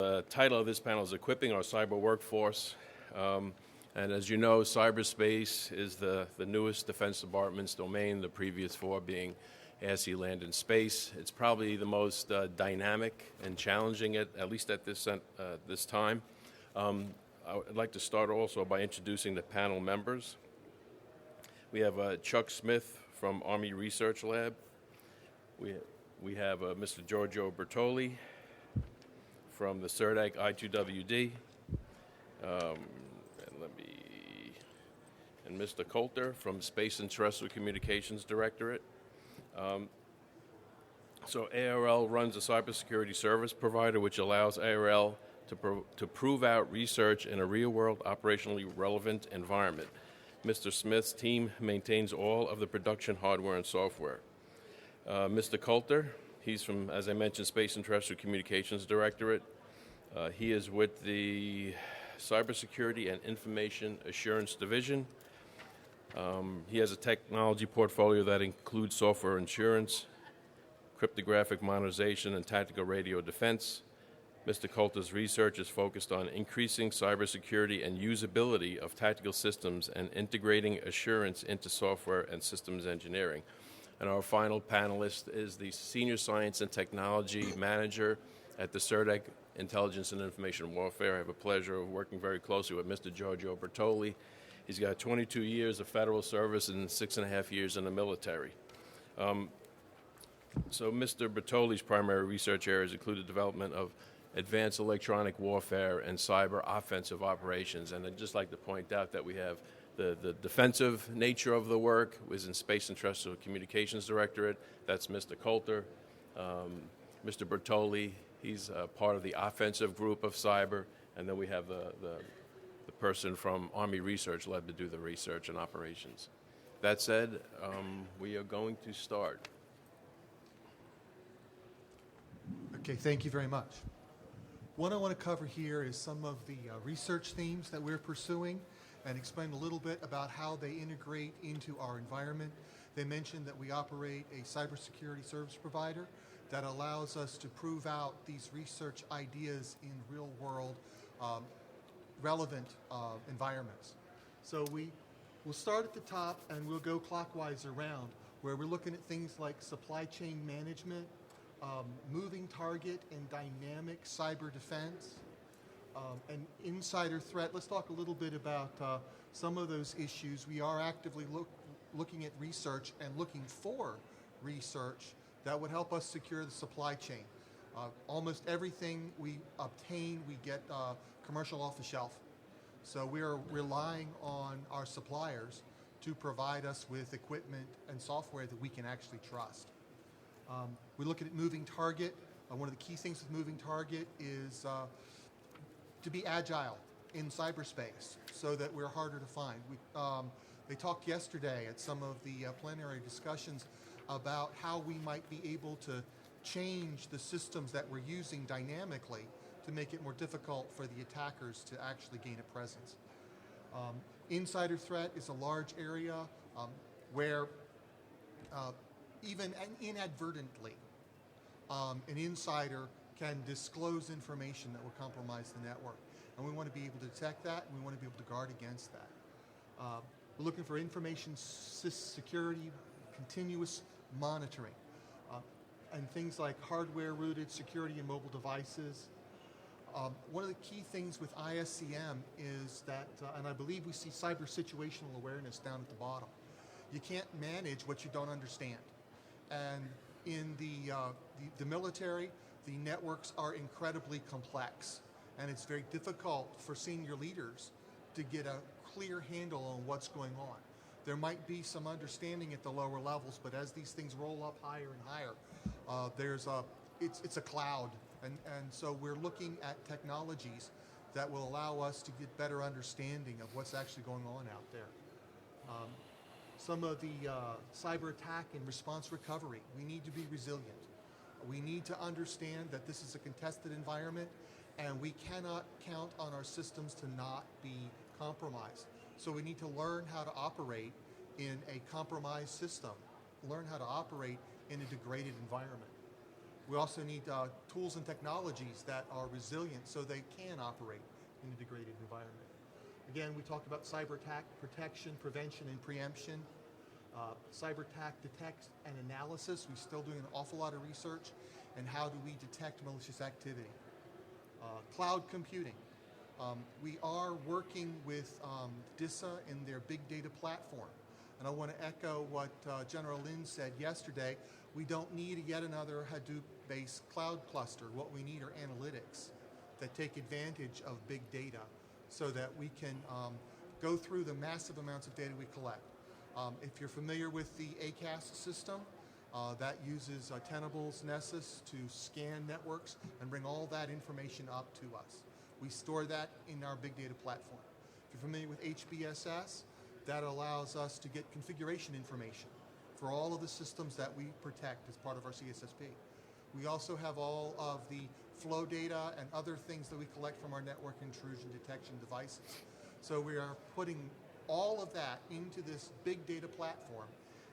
The title of this panel is Equipping Our Cyber Workforce. And as you know, cyberspace is the newest Defense Department's domain, the previous four being AFCEA, Land and Space. It's probably the most dynamic and challenging, at least at this time. I'd like to start also by introducing the panel members. We have Chuck Smith from Army Research Lab. We have Mr. Giorgio Bertoli from the CERDEC I2WD. And Mr. Coulter from Space and Terrestrial Communications Directorate. So ARL runs a cybersecurity service provider which allows ARL to prove out research in a real-world, operationally relevant environment. Mr. Smith's team maintains all of the production hardware and software. Mr. Coulter, he's from, as I mentioned, Space and Terrestrial Communications Directorate. He is with the Cybersecurity and Information Assurance Division. He has a technology portfolio that includes software insurance, cryptographic monitorization, and tactical radio defense. Mr. Coulter's research is focused on increasing cybersecurity and usability of tactical systems and integrating assurance into software and systems engineering. And our final panelist is the Senior Science and Technology Manager at the CERDEC Intelligence and Information Warfare. I have a pleasure of working very closely with Mr. Giorgio Bertoli. He's got 22 years of federal service and 6.5 years in the military. So Mr. Bertoli's primary research areas include the development of advanced electronic warfare and cyber offensive operations. And I'd just like to point out that we have the defensive nature of the work was in Space and Terrestrial Communications Directorate. That's Mr. Coulter. Mr. Bertoli, he's part of the offensive group of cyber. And then we have the person from Army Research Lab to do the research and operations. That said, we are going to start. Okay, thank you very much. What I want to cover here is some of the research themes that we're pursuing and explain a little bit about how they integrate into our environment. They mentioned that we operate a cybersecurity service provider that allows us to prove out these research ideas in real-world relevant environments. So we'll start at the top and we'll go clockwise around, where we're looking at things like supply chain management, moving target and dynamic cyber defense, and insider threat. Let's talk a little bit about some of those issues. We are actively looking at research and looking for research that would help us secure the supply chain. Almost everything we obtain, we get commercial off the shelf. So we are relying on our suppliers to provide us with equipment and software that we can actually trust. We're looking at moving target. One of the key things with moving target is to be agile in cyberspace so that we're harder to find. They talked yesterday at some of the plenary discussions about how we might be able to change the systems that we're using dynamically to make it more difficult for the attackers to actually gain a presence. Insider threat is a large area where even inadvertently an insider can disclose information that will compromise the network. And we want to be able to detect that, and we want to be able to guard against that. We're looking for information security, continuous monitoring, and things like hardware-rooted security in mobile devices. One of the key things with ISCM is that, and I believe we see cyber situational awareness down at the bottom. You can't manage what you don't understand. And in the military, the networks are incredibly complex, and it's very difficult for senior leaders to get a clear handle on what's going on. There might be some understanding at the lower levels, but as these things roll up higher and higher, it's a cloud. And so we're looking at technologies that will allow us to get better understanding of what's actually going on out there. Some of the cyber attack and response recovery, we need to be resilient. We need to understand that this is a contested environment and we cannot count on our systems to not be compromised. So we need to learn how to operate in a compromised system, learn how to operate in a degraded environment. We also need tools and technologies that are resilient so they can operate in a degraded environment. Again, we talked about cyber attack protection, prevention, and preemption. Cyber attack detect and analysis. We're still doing an awful lot of research. And how do we detect malicious activity? Cloud computing. We are working with DISA in their big data platform. And I want to echo what General Lin said yesterday. We don't need yet another Hadoop-based cloud cluster. What we need are analytics that take advantage of big data so that we can go through the massive amounts of data we collect. If you're familiar with the ACAS system, that uses Tenable's Nessus to scan networks and bring all that information up to us. We store that in our big data platform. If you're familiar with HBSS, that allows us to get configuration information for all of the systems that we protect as part of our CSSP. We also have all of the flow data and other things that we collect from our network intrusion detection devices. So we are putting all of that into this big data platform,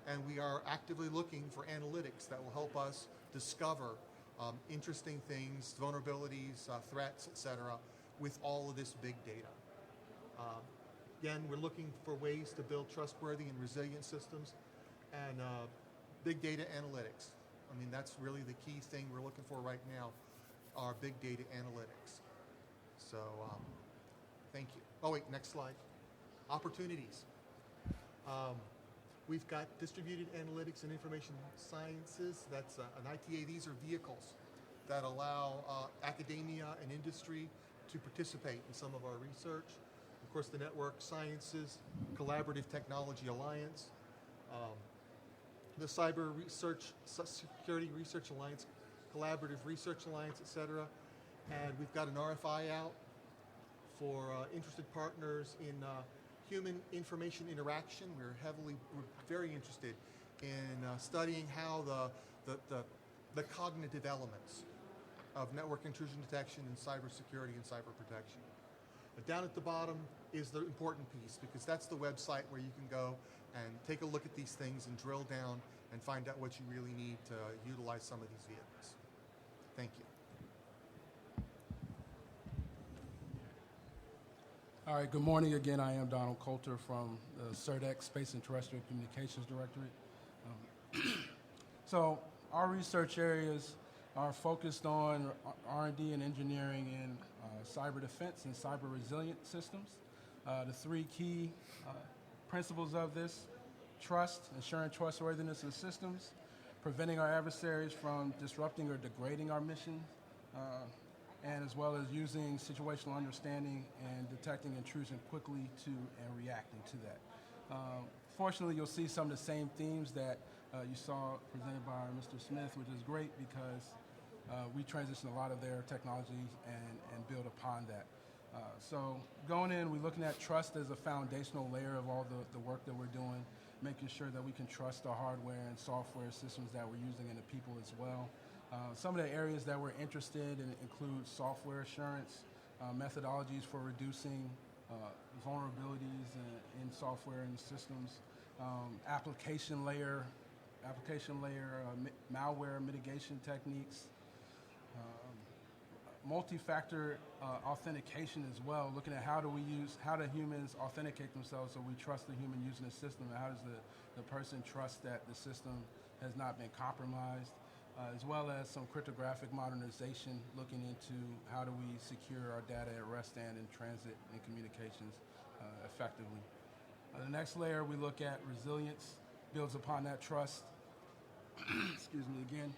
and we are actively looking for analytics that will help us discover interesting things, vulnerabilities, threats, etc., with all of this big data. Again, we're looking for ways to build trustworthy and resilient systems, and big data analytics. I mean, that's really the key thing we're looking for right now, are big data analytics. So, thank you. Oh wait, next slide. Opportunities. We've got distributed analytics and information sciences. That's an ITA. These are vehicles that allow academia and industry to participate in some of our research. Of course, the Network Sciences Collaborative Technology Alliance, the Cyber Research Security Research Alliance, Collaborative Research Alliance, etc. And we've got an RFI out for interested partners in human information interaction. We're very interested in studying how the cognitive elements of network intrusion detection and cybersecurity and cyber protection. But down at the bottom is the important piece, because that's the website where you can go and take a look at these things and drill down and find out what you really need to utilize some of these vehicles. Thank you. All right, good morning again. I am Donald Coulter from the CERDEC Space and Terrestrial Communications Directorate. So our research areas are focused on R&D and engineering in cyber defense and cyber resilient systems. The three key principles of this: trust, ensuring trustworthiness of systems, preventing our adversaries from disrupting or degrading our mission, and as well as using situational understanding and detecting intrusion quickly and reacting to that. Fortunately, you'll see some of the same themes that you saw presented by Mr. Smith, which is great because we transition a lot of their technology and build upon that. So going in, we're looking at trust as a foundational layer of all the work that we're doing, making sure that we can trust our hardware and software systems that we're using and the people as well. Some of the areas that we're interested in include software assurance, methodologies for reducing vulnerabilities in software and systems, application layer malware mitigation techniques, multi-factor authentication as well, looking at how do humans authenticate themselves so we trust the human using the system, and how does the person trust that the system has not been compromised, as well as some cryptographic modernization, looking into how do we secure our data at rest and in transit and communications effectively. The next layer we look at resilience, builds upon that trust. Excuse me again.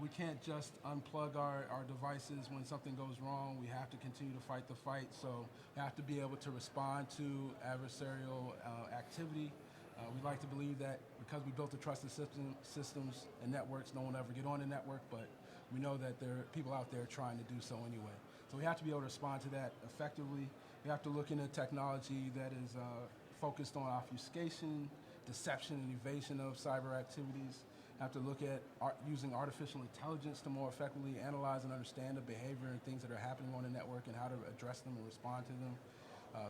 We can't just unplug our devices when something goes wrong. We have to continue to fight the fight, so we have to be able to respond to adversarial activity. We like to believe that because we built the trusted systems and networks, no one will ever get on the network, but we know that there are people out there trying to do so anyway. So we have to be able to respond to that effectively. We have to look into technology that is focused on obfuscation, deception, and evasion of cyber activities. Have to look at using artificial intelligence to more effectively analyze and understand the behavior and things that are happening on the network and how to address them and respond to them.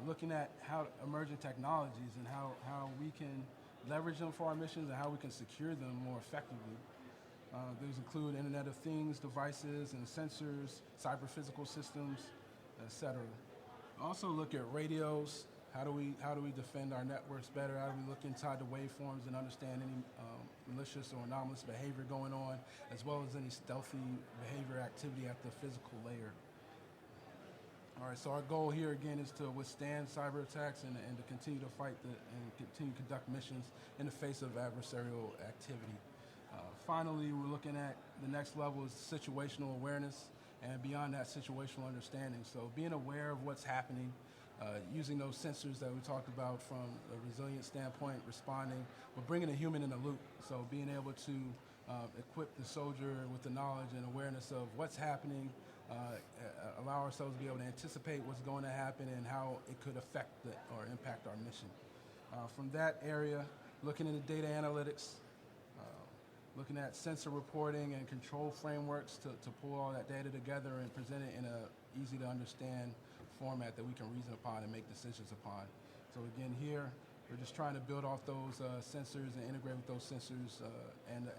Looking at how emerging technologies and how we can leverage them for our missions and how we can secure them more effectively. These include Internet of Things devices and sensors, cyber physical systems, etc. Also look at radios. How do we defend our networks better? How do we look inside the waveforms and understand any malicious or anomalous behavior going on, as well as any stealthy behavior activity at the physical layer? All right, so our goal here again is to withstand cyber attacks and to continue to fight and continue to conduct missions in the face of adversarial activity. Finally, we're looking at the next level is situational awareness, and beyond that, situational understanding. So being aware of what's happening, using those sensors that we talked about from a resilient standpoint, responding, but bringing a human in the loop. So being able to equip the soldier with the knowledge and awareness of what's happening, allow ourselves to be able to anticipate what's going to happen and how it could affect or impact our mission. From that area, looking into data analytics, looking at sensor reporting and control frameworks to pull all that data together and present it in a easy to understand format that we can reason upon and make decisions upon. So again, here we're just trying to build off those sensors and integrate with those sensors and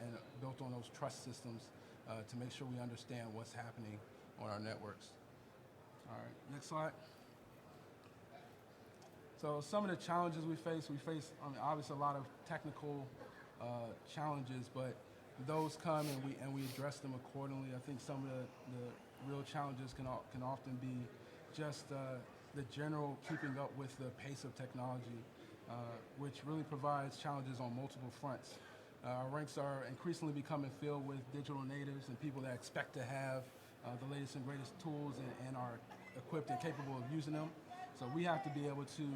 built on those trust systems to make sure we understand what's happening on our networks. All right, next slide. So some of the challenges we face obviously a lot of technical challenges, but those come and we address them accordingly. I think some of the real challenges can often be just the general keeping up with the pace of technology, which really provides challenges on multiple fronts. Our ranks are increasingly becoming filled with digital natives and people that expect to have the latest and greatest tools and are equipped and capable of using them. So we have to be able to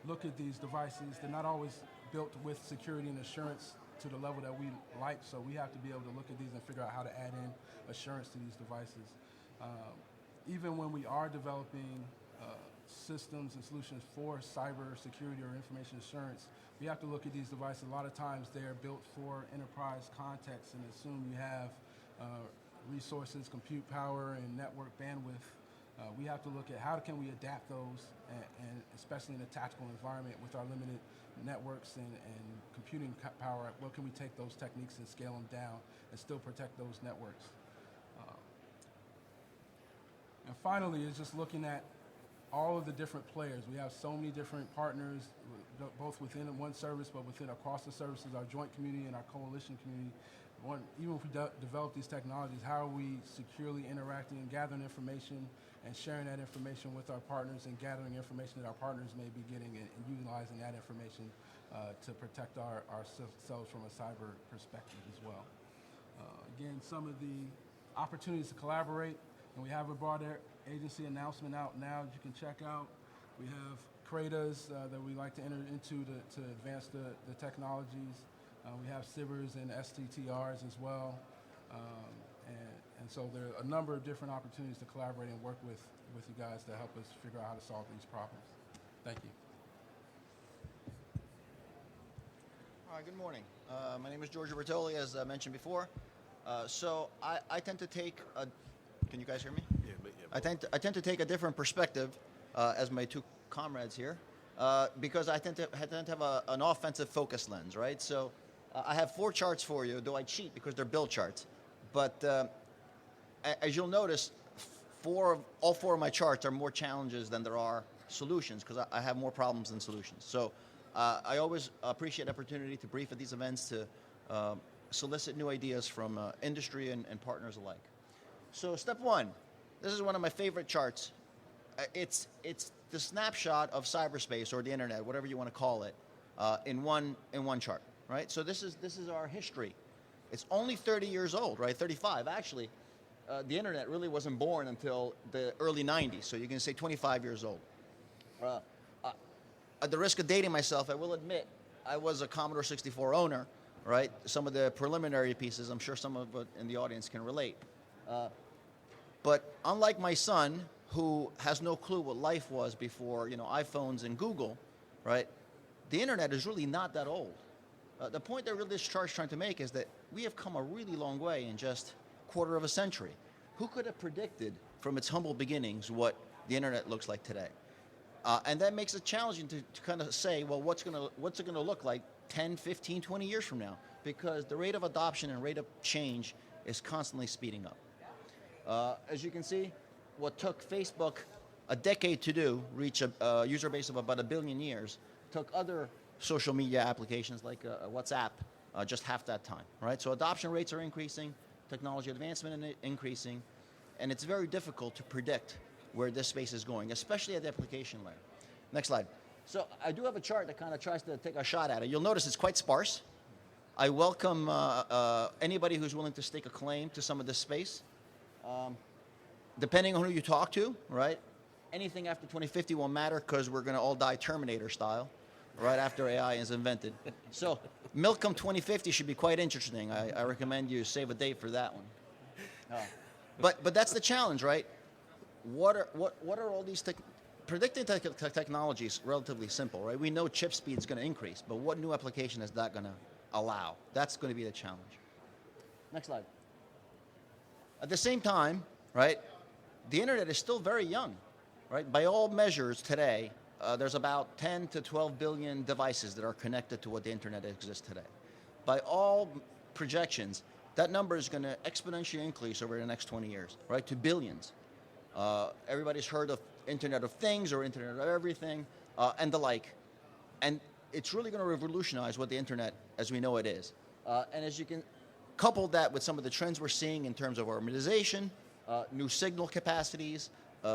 look at these devices. They're not always built with security and assurance to the level that we like, so we have to be able to look at these and figure out how to add in assurance to these devices. Even when we are developing systems and solutions for cyber security or information assurance, we have to look at these devices. A lot of times they're built for enterprise context and assume you have resources, compute power, and network bandwidth. We have to look at how can we adapt those, and especially in a tactical environment with our limited networks and computing power, what can we take those techniques and scale them down and still protect those networks? And finally, is just looking at all of the different players. We have so many different partners, both within one service, but within across the services, our joint community and our coalition community. Even if we develop these technologies, how are we securely interacting and gathering information and sharing that information with our partners and gathering information that our partners may be getting and utilizing that information to protect ourselves from a cyber perspective as well. Again, some of the opportunities to collaborate, and we have a broader agency announcement out now that you can check out. We have CRADAs that we like to enter into to advance the technologies. We have CIBRs and STTRs as well. And so there are a number of different opportunities to collaborate and work with you guys to help us figure out how to solve these problems. Thank you. Hi, good morning. My name is Giorgio Bertoli, as mentioned before. So I tend to take a, can you guys hear me? Yeah. I tend to take a different perspective as my two comrades here because I tend to have an offensive focus lens, right? So I have 4 charts for you, though I cheat because they're build charts. But as you'll notice, all 4 of my charts are more challenges than there are solutions because I have more problems than solutions. So I always appreciate the opportunity to brief at these events to solicit new ideas from industry and partners alike. So step 1, this is one of my favorite charts. It's the snapshot of cyberspace or the internet, whatever you want to call it, in one chart, right? So this is our history. It's only 30 years old, right? 35, actually. The internet really wasn't born until the early 90s, so you can say 25 years old. At the risk of dating myself, I will admit I was a Commodore 64 owner, right? Some of the preliminary pieces, I'm sure some of it in the audience can relate. But unlike my son, who has no clue what life was before, iPhones and Google, right? The internet is really not that old. The point that really this chart's trying to make is that we have come a really long way in just a quarter of a century. Who could have predicted from its humble beginnings what the internet looks like today? And that makes it challenging to kind of say, well, what's it going to look like 10, 15, 20 years from now? Because the rate of adoption and rate of change is constantly speeding up. As you can see, what took Facebook a decade to do, reach a user base of about 1 billion years, took other social media applications like WhatsApp just half that time, right? So adoption rates are increasing, technology advancement is increasing, and it's very difficult to predict where this space is going, especially at the application layer. Next slide. So I do have a chart that kind of tries to take a shot at it. You'll notice it's quite sparse. I welcome anybody who's willing to stake a claim to some of this space. Depending on who you talk to, right? Anything after 2050 won't matter because we're going to all die Terminator style right after AI is invented. So Milcom 2050 should be quite interesting. I recommend you save a date for that one. But that's the challenge, right? What are all these predicting technology is relatively simple, right? We know chip speed is going to increase, but what new application is that going to allow? That's going to be the challenge. Next slide. At the same time, right, the internet is still very young, right? By all measures today, there's about 10 to 12 billion devices that are connected to what the internet exists today. By all projections, that number is going to exponentially increase over the next 20 years, right, to billions. Everybody's heard of Internet of Things or Internet of Everything and the like. And it's really going to revolutionize what the internet as we know it is. And as you can couple that with some of the trends we're seeing in terms of urbanization, new signal capacities,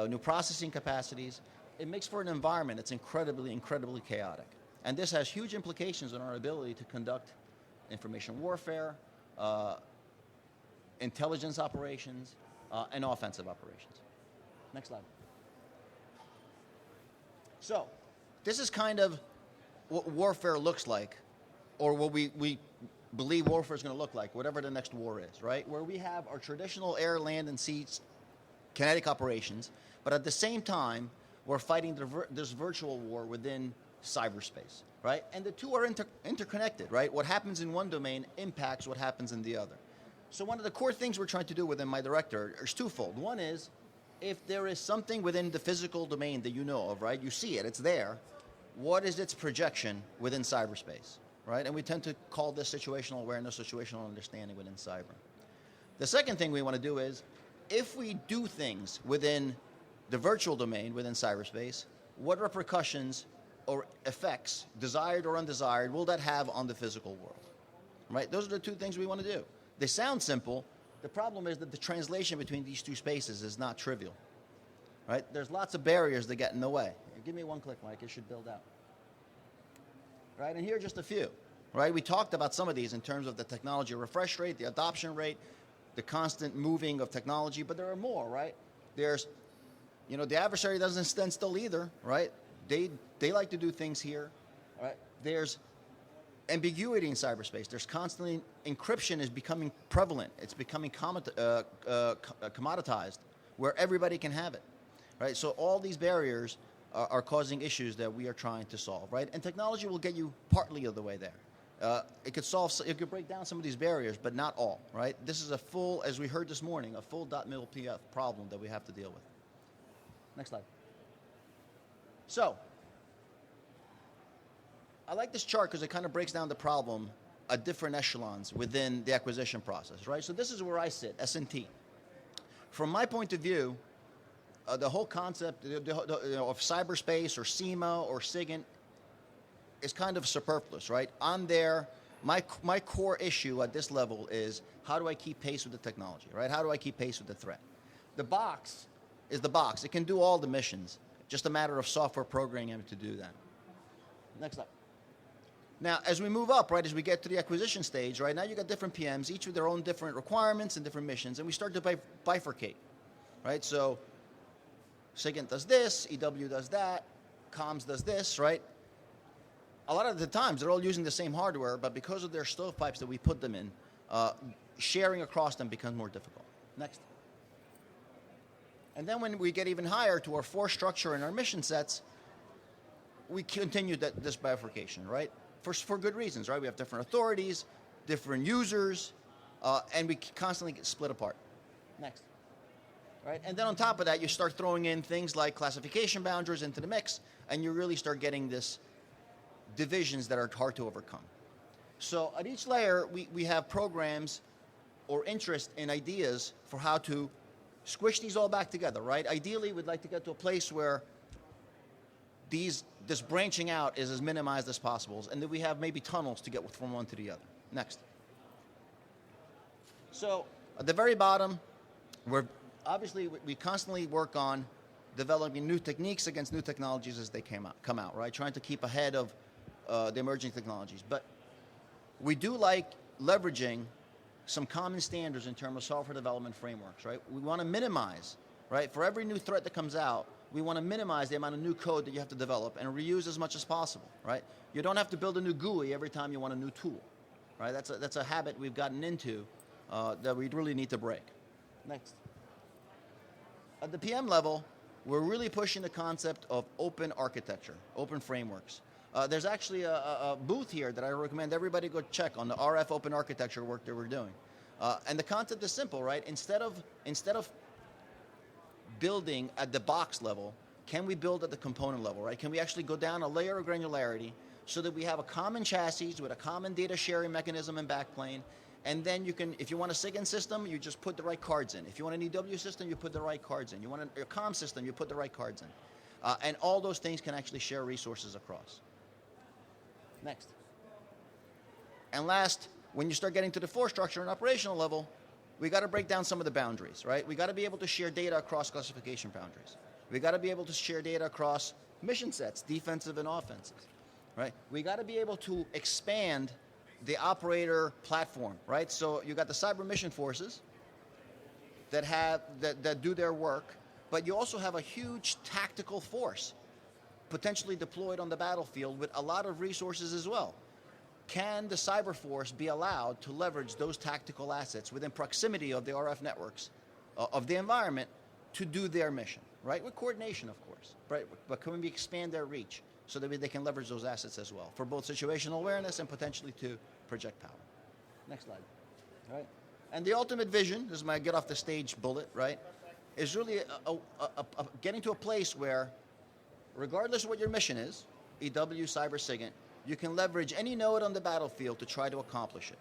new processing capacities, it makes for an environment that's incredibly chaotic. And this has huge implications on our ability to conduct information warfare, intelligence operations, and offensive operations. Next slide. So, this is kind of what warfare looks like, or what we believe warfare is going to look like, whatever the next war is, right? Where we have our traditional air, land, and sea kinetic operations, but at the same time, we're fighting this virtual war within cyberspace, right? And the two are interconnected, right? What happens in one domain impacts what happens in the other. So one of the core things we're trying to do within my director is twofold. One is, if there is something within the physical domain that you know of, right? You see it, it's there. What is its projection within cyberspace, right? And we tend to call this situational awareness, situational understanding within cyber. The second thing we want to do is, if we do things within the virtual domain within cyberspace, what repercussions or effects, desired or undesired, will that have on the physical world, right? Those are the two things we want to do. They sound simple. The problem is that the translation between these two spaces is not trivial, right? There's lots of barriers that get in the way. Give me one click, Mike. It should build out. Right, and here are just a few, right? We talked about some of these in terms of the technology refresh rate, the adoption rate, the constant moving of technology, but there are more, right? There's, the adversary doesn't stand still either, right? They like to do things here, right? There's ambiguity in cyberspace. There's constantly, encryption is becoming prevalent. It's becoming commoditized, where everybody can have it, right? So all these barriers are causing issues that we are trying to solve, right? And technology will get you partly of the way there. It could break down some of these barriers, but not all, right? This is a full, as we heard this morning, a full .mil-PF problem that we have to deal with. Next slide. So, I like this chart because it kind of breaks down the problem at different echelons within the acquisition process, right? So this is where I sit, S&T. From my point of view, the whole concept of cyberspace or CIMA or SIGINT is kind of superfluous, right? On there, my core issue at this level is, how do I keep pace with the technology, right? How do I keep pace with the threat? The box is the box. It can do all the missions. Just a matter of software programming to do that. Next slide. Now, as we move up, right, as we get to the acquisition stage, right, now you got different PMs, each with their own different requirements and different missions, and we start to bifurcate, right? So SIGINT does this, EW does that, comms does this, right? A lot of the times, they're all using the same hardware, but because of their stovepipes that we put them in, sharing across them becomes more difficult. Next. And then when we get even higher to our force structure and our mission sets, we continue this bifurcation, right? For good reasons, right? We have different authorities, different users, and we constantly get split apart. Next. Right? And then on top of that, you start throwing in things like classification boundaries into the mix, and you really start getting this divisions that are hard to overcome. So at each layer, we have programs or interest in ideas for how to squish these all back together, right? Ideally, we'd like to get to a place where this branching out is as minimized as possible, and that we have maybe tunnels to get from one to the other. Next. So at the very bottom, we constantly work on developing new techniques against new technologies as they come out, right? Trying to keep ahead of the emerging technologies. But we do like leveraging some common standards in terms of software development frameworks, right? We want to minimize, right? For every new threat that comes out, we want to minimize the amount of new code that you have to develop and reuse as much as possible, right? You don't have to build a new GUI every time you want a new tool, right? That's a habit we've gotten into that we really need to break. Next. At the PM level, we're really pushing the concept of open architecture, open frameworks. There's actually a booth here that I recommend everybody go check on the RF open architecture work that we're doing. And the concept is simple, right? Instead of building at the box level, can we build at the component level, right? Can we actually go down a layer of granularity so that we have a common chassis with a common data sharing mechanism and backplane, and then you can, if you want a SIGINT system, you just put the right cards in. If you want an EW system, you put the right cards in. You want a comm system, you put the right cards in. And all those things can actually share resources across. Next. And last, when you start getting to the force structure and operational level, we got to break down some of the boundaries, right? We got to be able to share data across classification boundaries. We got to be able to share data across mission sets, defensive and offensive, right? We got to be able to expand the operator platform, right? So you got the cyber mission forces that do their work, but you also have a huge tactical force potentially deployed on the battlefield with a lot of resources as well. Can the cyber force be allowed to leverage those tactical assets within proximity of the RF networks of the environment to do their mission, right? With coordination, of course, right? But can we expand their reach so that they can leverage those assets as well for both situational awareness and potentially to project power? Next slide. All right. And the ultimate vision, this is my get off the stage bullet, right, is really getting to a place where, regardless of what your mission is, EW, Cyber, SIGINT, you can leverage any node on the battlefield to try to accomplish it,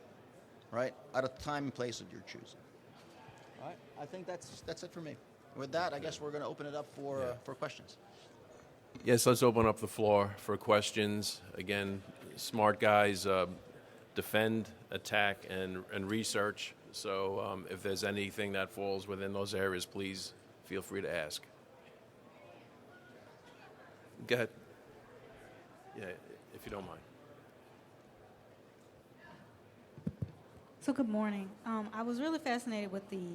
right, at a time and place of your choosing. All right, I think that's it for me. With that, I guess we're going to open it up for questions. Yes, let's open up the floor for questions. Again, smart guys defend, attack, and research. So if there's anything that falls within those areas, please feel free to ask. Go ahead. Yeah, if you don't mind. So good morning. I was really fascinated with the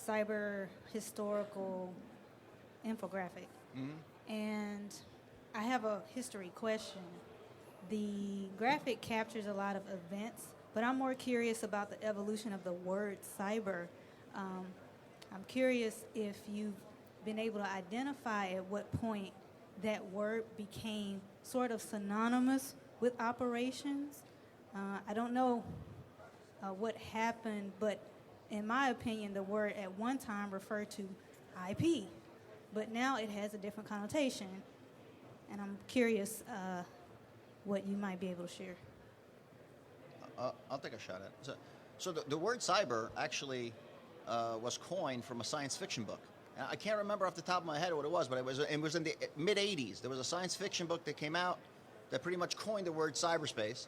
cyber historical infographic. Mm-hmm. And I have a history question. The graphic captures a lot of events, but I'm more curious about the evolution of the word cyber. I'm curious if you've been able to identify at what point that word became sort of synonymous with operations. I don't know what happened, but in my opinion, the word at one time referred to IP, but now it has a different connotation. And I'm curious what you might be able to share. I'll take a shot at it. So the word cyber actually was coined from a science fiction book. I can't remember off the top of my head what it was, but it was in the mid-'80s. There was a science fiction book that came out that pretty much coined the word cyberspace,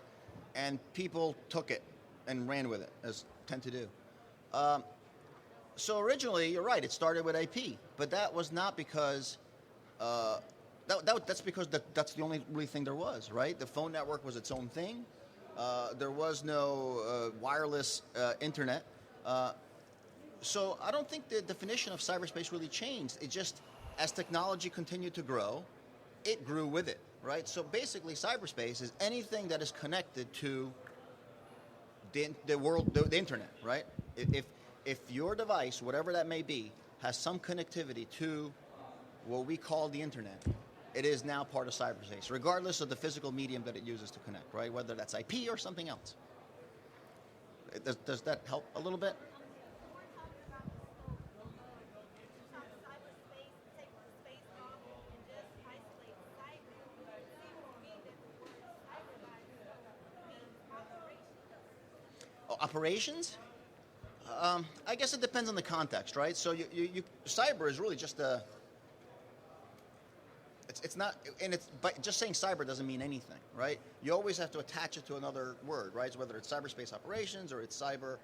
and people took it and ran with it, as tend to do. So originally, you're right, it started with IP, but that was not because, that's because that's the only really thing there was, right? The phone network was its own thing. There was no wireless internet. So I don't think the definition of cyberspace really changed. It just, as technology continued to grow, it grew with it, right? So basically, cyberspace is anything that is connected to the world, the internet, right? If your device, whatever that may be, has some connectivity to what we call the internet, it is now part of cyberspace, regardless of the physical medium that it uses to connect, right? Whether that's IP or something else. Does that help a little bit? Operations? I guess it depends on the context, right? So cyber is really just a. It's not, and it's but just saying cyber doesn't mean anything, right? You always have to attach it to another word, right? So whether it's cyberspace operations or it's cyber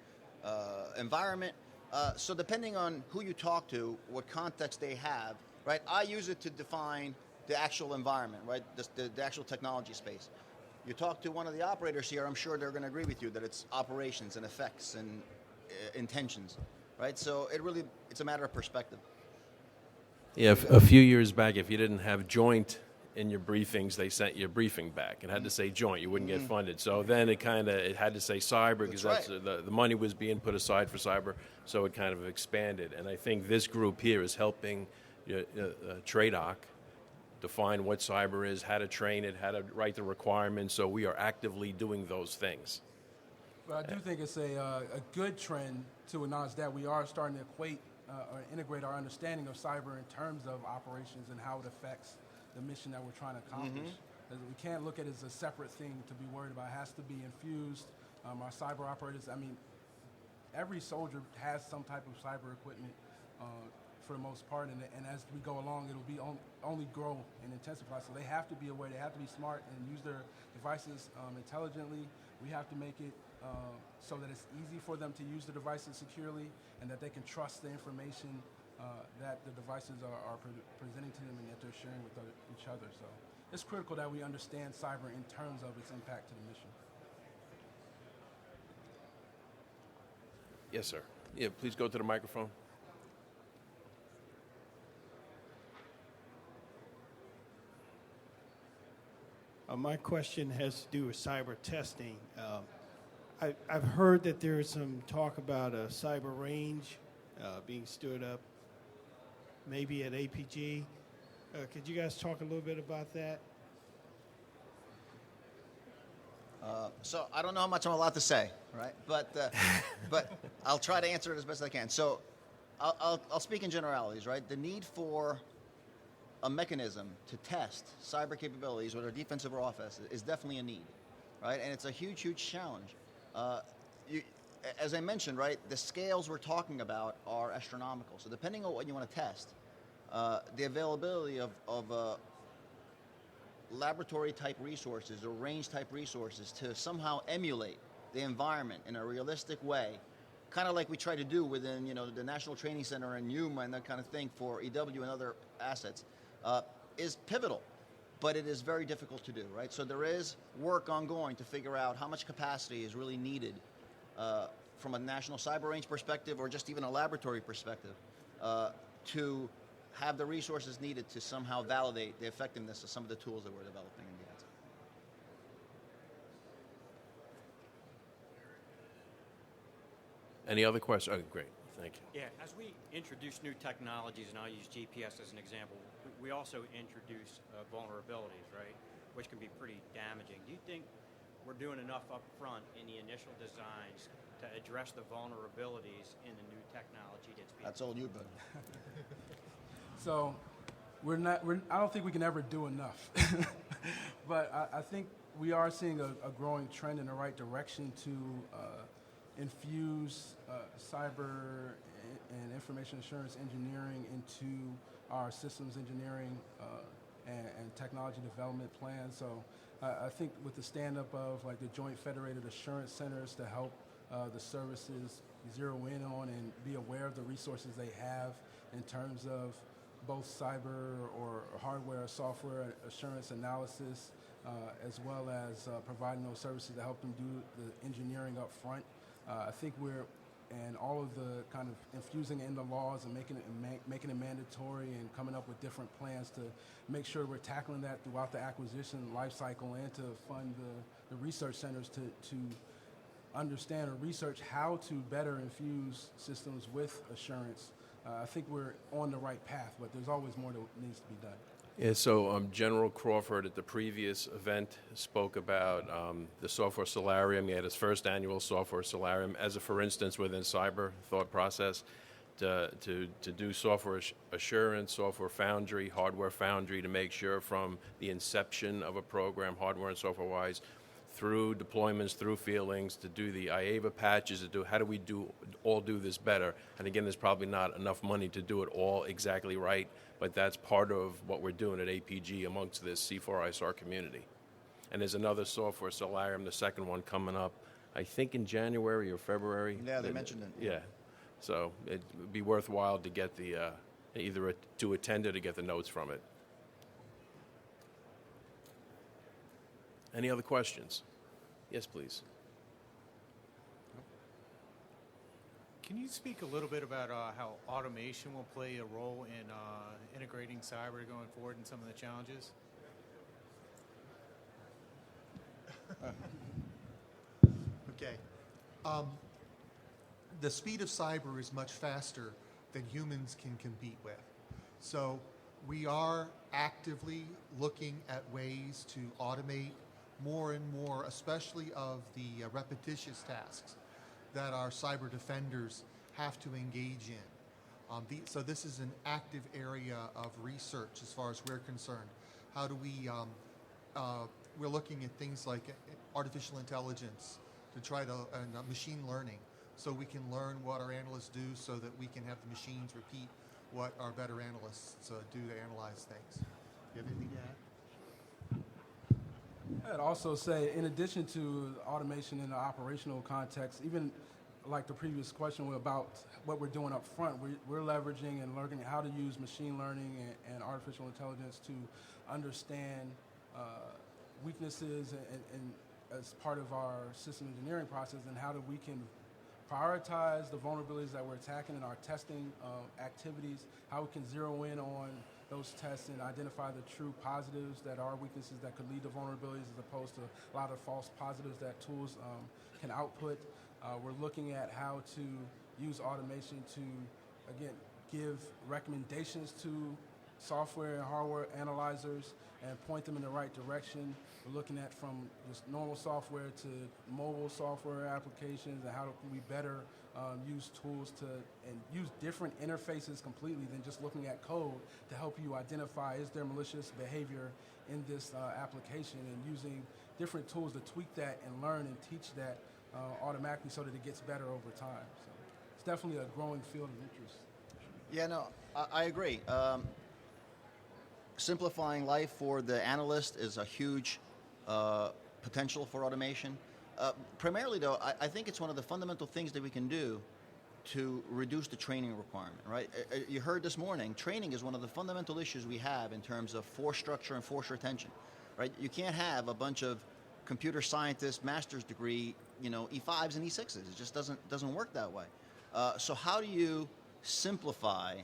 environment. So depending on who you talk to, what context they have, right? I use it to define the actual environment, right? The actual technology space. You talk to one of the operators here, I'm sure they're going to agree with you that it's operations and effects and intentions, right? So it's a matter of perspective. Yeah, a few years back, if you didn't have joint in your briefings, they sent you a briefing back. It had to say joint. You wouldn't get funded. So then it had to say cyber because That's the money was being put aside for cyber. So it kind of expanded. And I think this group here is helping TRADOC define what cyber is, how to train it, how to write the requirements. So we are actively doing those things. But I do think it's a good trend to acknowledge that we are starting to equate or integrate our understanding of cyber in terms of operations and how it affects the mission that we're trying to accomplish. We can't look at it as a separate thing to be worried about. It has to be infused. Our cyber operators, every soldier has some type of cyber equipment for the most part, and as we go along, it'll be only grow and intensify. So they have to be aware. They have to be smart and use their devices intelligently. We have to make it so that it's easy for them to use the devices securely and that they can trust the information that the devices are presenting to them and that they're sharing with each other. So it's critical that we understand cyber in terms of its impact to the mission. Yes, sir. Yeah, please go to the microphone. My question has to do with cyber testing. I've heard that there is some talk about a cyber range being stood up, maybe at APG. Could you guys talk a little bit about that? So I don't know how much I'm allowed to say, right? But I'll try to answer it as best I can. So I'll speak in generalities, right? The need for a mechanism to test cyber capabilities, whether defensive or offensive, is definitely a need, right? And it's a huge, huge challenge. As I mentioned, right, the scales we're talking about are astronomical. So depending on what you want to test, the availability of laboratory-type resources or range-type resources to somehow emulate the environment in a realistic way, kind of like we try to do within, the National Training Center and Yuma and that kind of thing for EW and other assets, is pivotal, but it is very difficult to do, right? So there is work ongoing to figure out how much capacity is really needed from a national cyber range perspective or just even a laboratory perspective to have the resources needed to somehow validate the effectiveness of some of the tools that we're developing in the answer. Any other questions? Oh, great. Thank you. Yeah, as we introduce new technologies, and I'll use GPS as an example, we also introduce vulnerabilities, right, which can be pretty damaging. Do you think we're doing enough up front in the initial designs to address the vulnerabilities in the new technology That's all you, bud. So I don't think we can ever do enough. But I think we are seeing a growing trend in the right direction to infuse cyber and information assurance engineering into our systems engineering and technology development plans. So I think with the stand-up of like the Joint Federated Assurance Centers to help the services zero in on and be aware of the resources they have in terms of both cyber or hardware or software assurance analysis, as well as providing those services to help them do the engineering up front. I think and all of the kind of infusing it in the laws and making it mandatory and coming up with different plans to make sure we're tackling that throughout the acquisition life cycle and to fund the research centers to understand or research how to better infuse systems with assurance. I think we're on the right path, but there's always more that needs to be done. Yeah, so General Crawford at the previous event spoke about the software solarium. He had his first annual software solarium as a, for instance, within cyber thought process to do software assurance, software foundry, hardware foundry to make sure from the inception of a program, hardware and software-wise, through deployments, through fieldings, to do the IAVA patches, to do how do we do this better. And again, there's probably not enough money to do it all exactly right, but that's part of what we're doing at APG amongst this C4ISR community. And there's another software, Solarium, the second one coming up, I think in January or February. Yeah, they mentioned it. Yeah. So it'd be worthwhile to get the, either to attend it or get the notes from it. Any other questions? Yes, please. Can you speak a little bit about how automation will play a role in integrating cyber going forward and some of the challenges? Okay. The speed of cyber is much faster than humans can compete with. So we are actively looking at ways to automate more and more, especially of the repetitious tasks that our cyber defenders have to engage in. So this is an active area of research as far as we're concerned. How do we, we're looking at things like artificial intelligence to try to, and machine learning, so we can learn what our analysts do so that we can have the machines repeat what our better analysts do to analyze things. You have anything to add? I'd also say, in addition to automation in the operational context, even like the previous question about what we're doing up front, we're leveraging and learning how to use machine learning and artificial intelligence to understand weaknesses and as part of our system engineering process, and how we can prioritize the vulnerabilities that we're attacking in our testing activities, how we can zero in on those tests and identify the true positives that are weaknesses that could lead to vulnerabilities, as opposed to a lot of false positives that tools can output. We're looking at how to use automation to, again, give recommendations to software and hardware analyzers and point them in the right direction. We're looking at from just normal software to mobile software applications, and how can we better use tools and use different interfaces completely than just looking at code to help you identify, is there malicious behavior in this application, and using different tools to tweak that and learn and teach that automatically so that it gets better over time. So it's definitely a growing field of interest. Yeah, no, I agree. Simplifying life for the analyst is a huge potential for automation. Primarily, though, I think it's one of the fundamental things that we can do to reduce the training requirement, right? You heard this morning, training is one of the fundamental issues we have in terms of force structure and force retention, right? You can't have a bunch of computer scientists, master's degree, E5s and E6s. It just doesn't work that way. So how do you simplify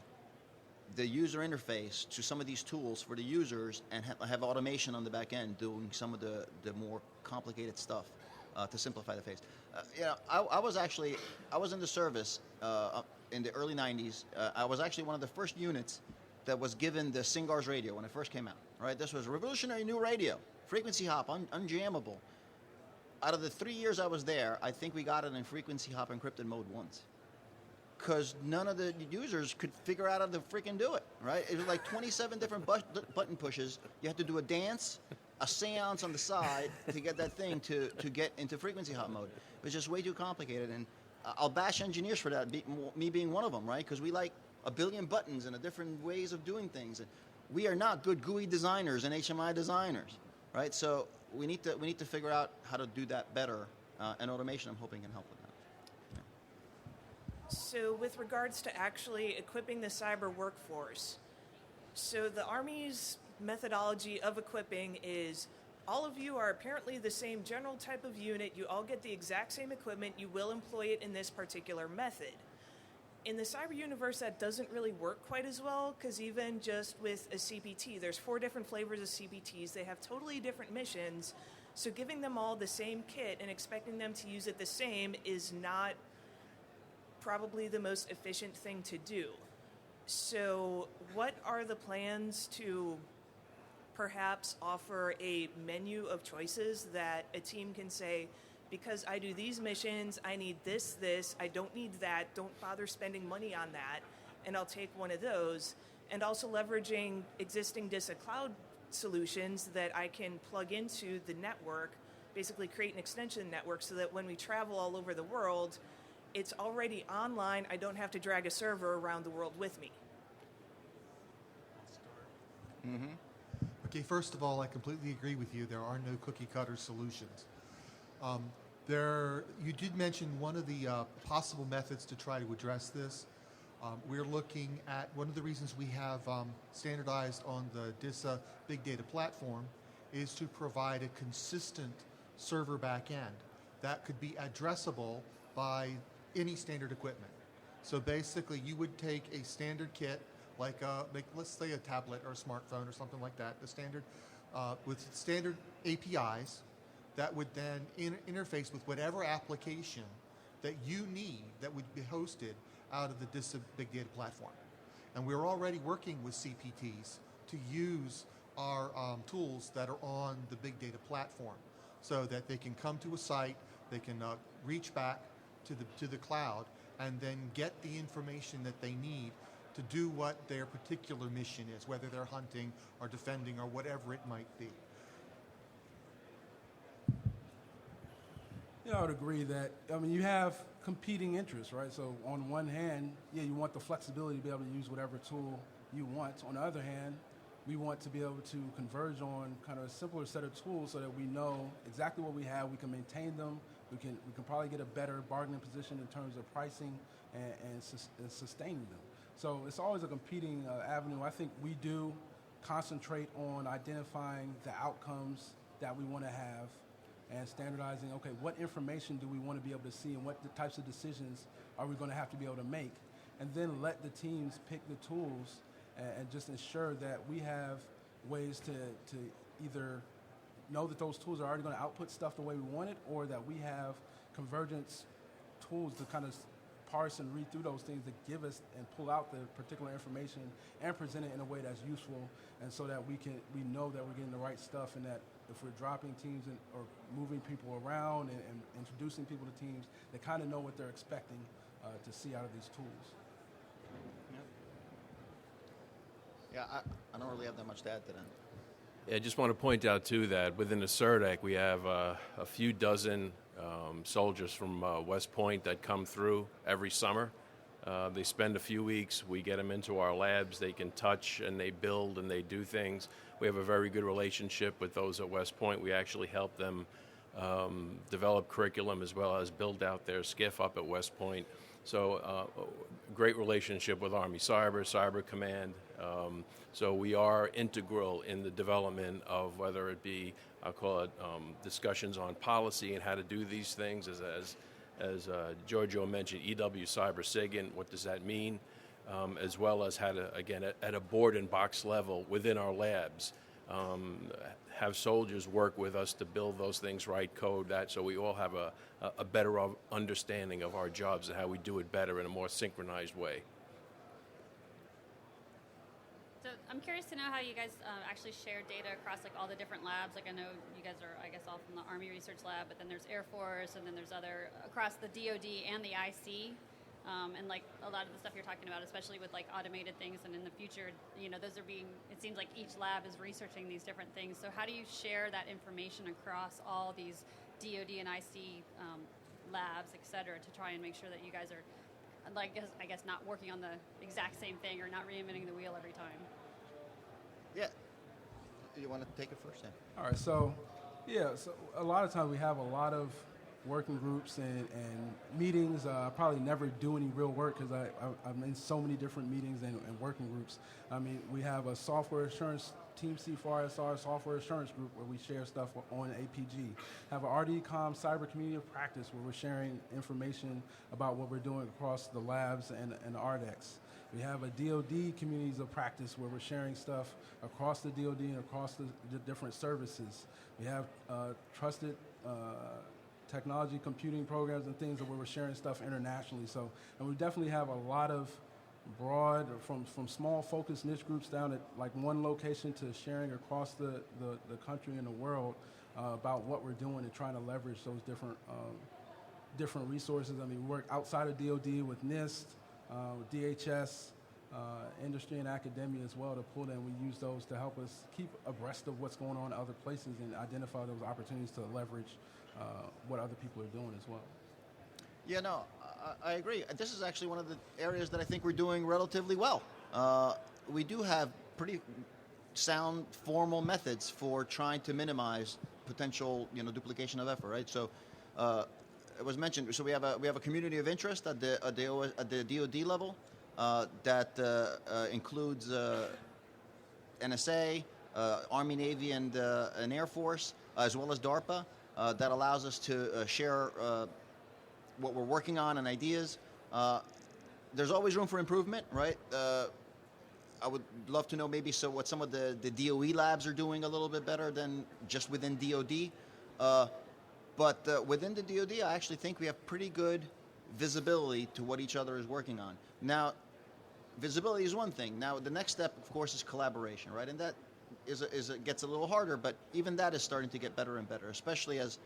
the user interface to some of these tools for the users and have automation on the back end doing some of the more complicated stuff to simplify the face? I was in the service in the early 90s. I was actually one of the first units that was given the Singars radio when it first came out, right? This was a revolutionary new radio, frequency hop, unjammable. Out of the 3 years I was there, I think we got it in frequency hop encrypted mode once, because none of the users could figure out how to freaking do it, right? It was like 27 different button pushes. You had to do a dance, a seance on the side to get that thing to get into frequency hop mode. It was just way too complicated, and I'll bash engineers for that, me being one of them, right? Because we like a billion buttons and a different ways of doing things. We are not good GUI designers and HMI designers, right? So we need to figure out how to do that better, and automation, I'm hoping, can help with that. So with regards to actually equipping the cyber workforce, so the Army's methodology of equipping is all of you are apparently the same general type of unit, you all get the exact same equipment, you will employ it in this particular method. In the cyber universe, that doesn't really work quite as well, because even just with a CPT, there's 4 different flavors of CPTs, they have totally different missions, so giving them all the same kit and expecting them to use it the same is not probably the most efficient thing to do. So what are the plans to perhaps offer a menu of choices that a team can say, because I do these missions, I need this, I don't need that, don't bother spending money on that, and I'll take one of those, and also leveraging existing DISA cloud solutions that I can plug into the network, basically create an extension network so that when we travel all over the world, it's already online. I don't have to drag a server around the world with me. Okay, first of all, I completely agree with you. There are no cookie cutter solutions. You did mention one of the possible methods to try to address this. We're looking at one of the reasons we have standardized on the DISA Big Data Platform is to provide a consistent server backend that could be addressable by any standard equipment. So basically, you would take a standard kit, like let's say a tablet or a smartphone or something like that, the standard with standard APIs that would then interface with whatever application that you need that would be hosted out of the DISA Big Data Platform. And we're already working with CPTs to use our tools that are on the Big Data Platform so that they can come to a site, they can reach back to the cloud, and then get the information that they need to do what their particular mission is, whether they're hunting or defending or whatever it might be. I would agree that, you have competing interests, right? So on one hand, you want the flexibility to be able to use whatever tool you want. On the other hand, we want to be able to converge on kind of a simpler set of tools so that we know exactly what we have, we can maintain them, we can probably get a better bargaining position in terms of pricing and sustaining them. So it's always a competing avenue. I think we do concentrate on identifying the outcomes that we want to have and standardizing, okay, what information do we want to be able to see and what the types of decisions are we going to have to be able to make, and then let the teams pick the tools and just ensure that we have ways to either know that those tools are already going to output stuff the way we want it, or that we have convergence tools to kind of parse and read through those things that give us and pull out the particular information and present it in a way that's useful, and so that we know that we're getting the right stuff, and that if we're dropping teams or moving people around and introducing people to teams, they kind of know what they're expecting to see out of these tools. Yeah, I don't really have that much to add to that. Yeah, I just want to point out, too, that within the CERDEC, we have a few dozen soldiers from West Point that come through every summer. They spend a few weeks. We get them into our labs. They can touch, and they build, and they do things. We have a very good relationship with those at West Point. We actually help them develop curriculum as well as build out their SCIF up at West Point. So great relationship with Army Cyber Command. So we are integral in the development of whether it be, I'll call it discussions on policy and how to do these things, as Giorgio mentioned, EW Cyber SIGINT, what does that mean? As well as how to, again, at a board and box level within our labs, have soldiers work with us to build those things, write code, so we all have a better understanding of our jobs and how we do it better in a more synchronized way. So I'm curious to know how you guys actually share data across all the different labs. I know you guys are, all from the Army Research Lab, but then there's Air Force, and then there's other across the DoD and the IC. And a lot of the stuff you're talking about, especially with automated things, and in the future, those are it seems like each lab is researching these different things. So how do you share that information across all these DoD and IC labs, et cetera, to try and make sure that you guys are, I guess not working on the exact same thing or not reinventing the wheel every time? Yeah. You want to take it first, then? All right, so a lot of times we have a lot of working groups and meetings. I probably never do any real work because I'm in so many different meetings and working groups. We have a software assurance Team C4SR software assurance group where we share stuff on APG. Have an RDCOM cyber community of practice where we're sharing information about what we're doing across the labs and the RDEX. We have a DoD communities of practice where we're sharing stuff across the DoD and across the different services. We have trusted technology computing programs and things where we're sharing stuff internationally. So, and we definitely have a lot of broad, from small focused niche groups down at one location to sharing across the country and the world about what we're doing and trying to leverage those different resources. We work outside of DoD with NIST, with DHS, industry and academia as well to pull in. We use those to help us keep abreast of what's going on in other places and identify those opportunities to leverage what other people are doing as well. Yeah, no, I agree. This is actually one of the areas that I think we're doing relatively well. We do have pretty sound formal methods for trying to minimize potential, duplication of effort, right? So, it was mentioned. So we have a community of interest at the DoD level that includes NSA, Army, Navy, and Air Force, as well as DARPA. That allows us to share what we're working on and ideas. There's always room for improvement, right? I would love to know maybe what some of the DOE labs are doing a little bit better than just within DoD. But within the DoD, I actually think we have pretty good visibility to what each other is working on. Now, visibility is one thing. Now, the next step, of course, is collaboration, right? And that gets a little harder, but even that is starting to get better and better, especially as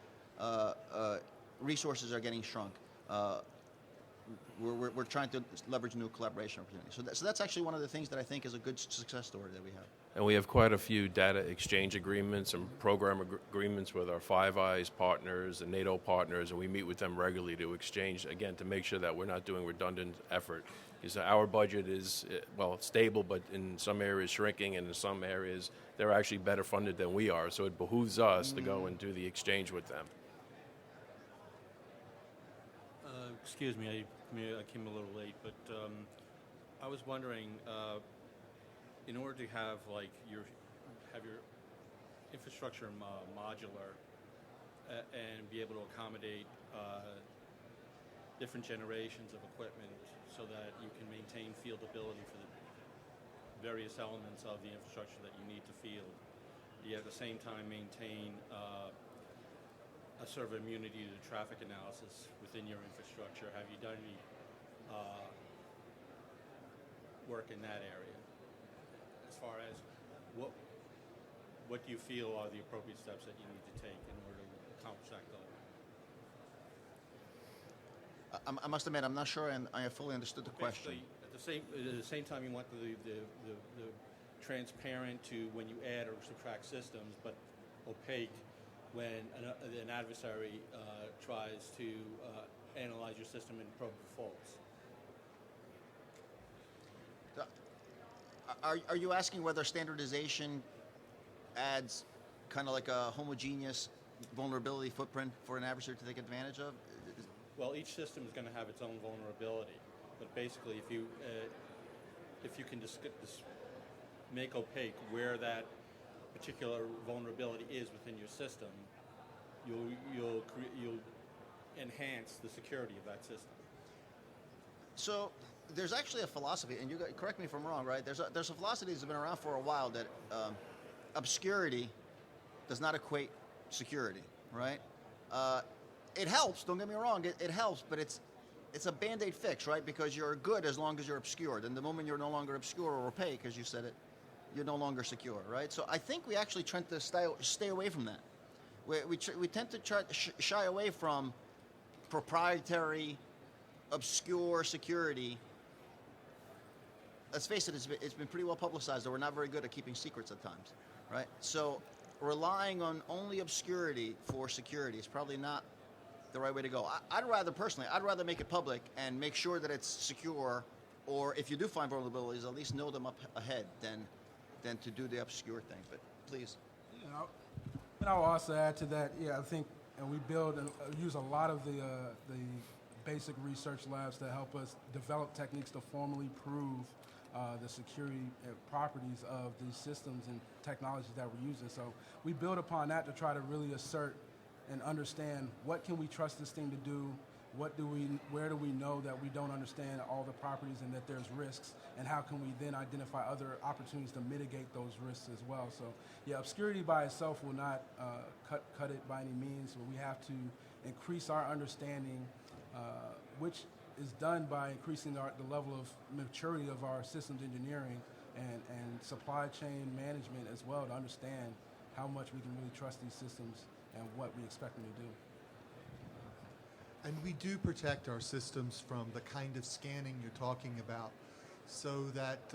resources are getting shrunk. We're trying to leverage new collaboration opportunities. So that's actually one of the things that I think is a good success story that we have. And we have quite a few data exchange agreements and program agreements with our Five Eyes partners and NATO partners, and we meet with them regularly to exchange, again, to make sure that we're not doing redundant effort. Because our budget is, stable, but in some areas shrinking, and in some areas they're actually better funded than we are. So it behooves us to go and do the exchange with them. Excuse me, I came a little late, but I was wondering, in order to have your infrastructure modular and be able to accommodate different generations of equipment, so that you can maintain fieldability for the various elements of the infrastructure that you need to field, you at the same time maintain a sort of immunity to traffic analysis within your infrastructure. Have you done any work in that area as far as what do you feel are the appropriate steps that you need to take in order to accomplish that goal? I must admit, I'm not sure and I have fully understood the question. At the same time, you want the transparent to when you add or subtract systems, but opaque when an adversary tries to analyze your system and probe for faults. Are you asking whether standardization adds kind of like a homogeneous vulnerability footprint for an adversary to take advantage of? Well, each system is going to have its own vulnerability, but basically, if you can make opaque where that particular vulnerability is within your system, you'll enhance the security of that system. So there's actually a philosophy, and you correct me if I'm wrong, right? There's a philosophy that's been around for a while that obscurity does not equate security, right? It helps. Don't get me wrong. It helps, but it's a Band-Aid fix, right? Because you're good as long as you're obscured, and the moment you're no longer obscure or opaque, as you said it, you're no longer secure, right? So I think we actually tend to stay away from that. We tend to try to shy away from proprietary, obscure security. Let's face it, it's been pretty well publicized that we're not very good at keeping secrets at times, right? So relying on only obscurity for security is probably not the right way to go. I'd rather make it public and make sure that it's secure, or if you do find vulnerabilities, at least know them up ahead than to do the obscure thing. But please. And I'll also add to that, I think, and we build and use a lot of the basic research labs to help us develop techniques to formally prove the security properties of these systems and technologies that we're using. So we build upon that to try to really assert and understand what can we trust this thing to do, where do we know that we don't understand all the properties and that there's risks, and how can we then identify other opportunities to mitigate those risks as well. So obscurity by itself will not cut it by any means, but we have to increase our understanding, which is done by increasing the level of maturity of our systems engineering and supply chain management as well, to understand how much we can really trust these systems and what we expect them to do. And we do protect our systems from the kind of scanning you're talking about. so that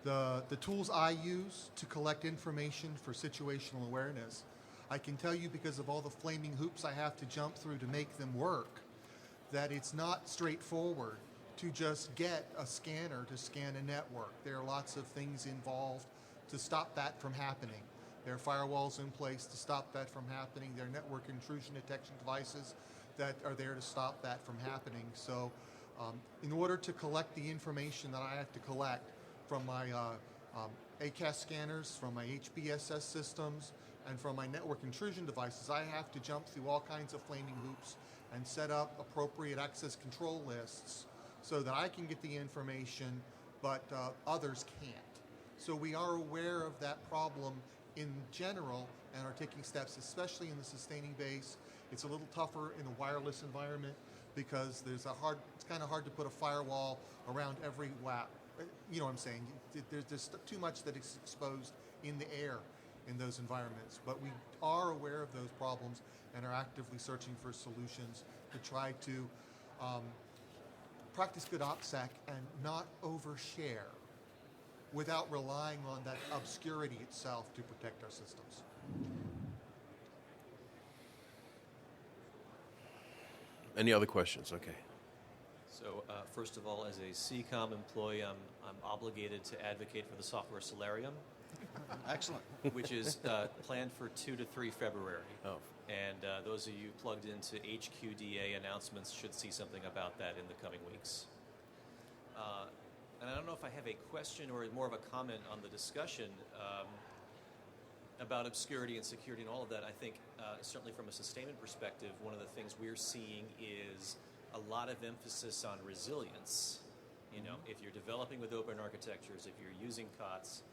the tools I use to collect information for situational awareness, I can tell you because of all the flaming hoops I have to jump through to make them work, that it's not straightforward to just get a scanner to scan a network. There are lots of things involved to stop that from happening. There are firewalls in place to stop that from happening. There are network intrusion detection devices that are there to stop that from happening. So in order to collect the information that I have to collect from my ACAS scanners, from my HBSS systems, and from my network intrusion devices, I have to jump through all kinds of flaming hoops and set up appropriate access control lists so that I can get the information, but others can't. So we are aware of that problem in general and are taking steps, especially in the sustaining base. It's a little tougher in a wireless environment because it's kind of hard to put a firewall around every WAP. You know what I'm saying? There's too much that is exposed in the air in those environments. But we are aware of those problems and are actively searching for solutions to try to practice good OPSEC and not overshare without relying on that obscurity itself to protect our systems. Any other questions? Okay. So first of all, as a CCOM employee, I'm obligated to advocate for the software Solarium. Excellent. Which is planned for 2 to 3 February. Oh. And those of you plugged into HQDA announcements should see something about that in the coming weeks. And I don't know if I have a question or more of a comment on the discussion about obscurity and security and all of that. I think certainly from a sustainment perspective, one of the things we're seeing is a lot of emphasis on resilience. You know, if you're developing with open architectures, if you're using COTS,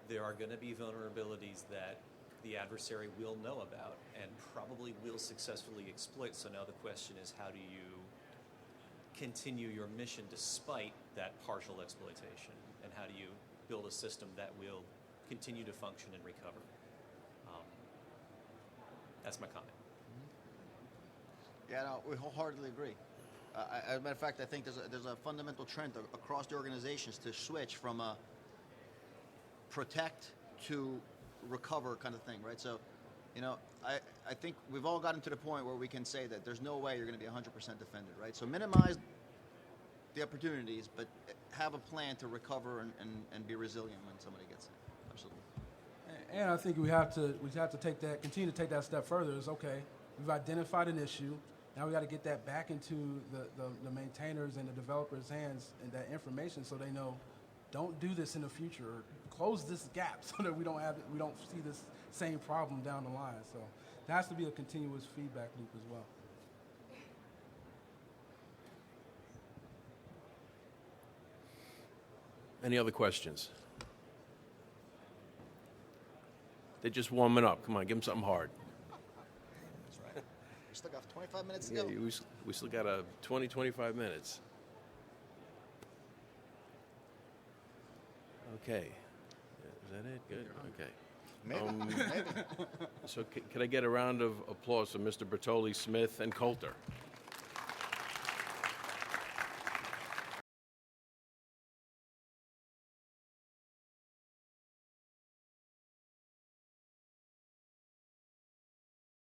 there are going to be vulnerabilities that the adversary will know about and probably will successfully exploit. So now the question is, how do you continue your mission despite that partial exploitation? And how do you build a system that will continue to function and recover? That's my comment. Yeah, no, we wholeheartedly agree. As a matter of fact, I think there's a fundamental trend across the organizations to switch from a protect to recover kind of thing, right? So, you know, I think we've all gotten to the point where we can say that there's no way you're going to be 100% defended, right? So minimize the opportunities, but have a plan to recover and be resilient when somebody gets it. Absolutely. And I think we have to continue to take that step further. It's okay, we've identified an issue. Now we got to get that back into the maintainers and the developers' hands and that information so they know, don't do this in the future. Close this gap so that we don't see this same problem down the line. So there has to be a continuous feedback loop as well. Any other questions? They're just warming up. Come on, give them something hard. That's right. We still got 25 minutes to go. Yeah, we still got 25 minutes. Okay. Is that it? Good. Okay. Maybe. So can I get a round of applause for Mr. Bertoli, Smith, and Coulter?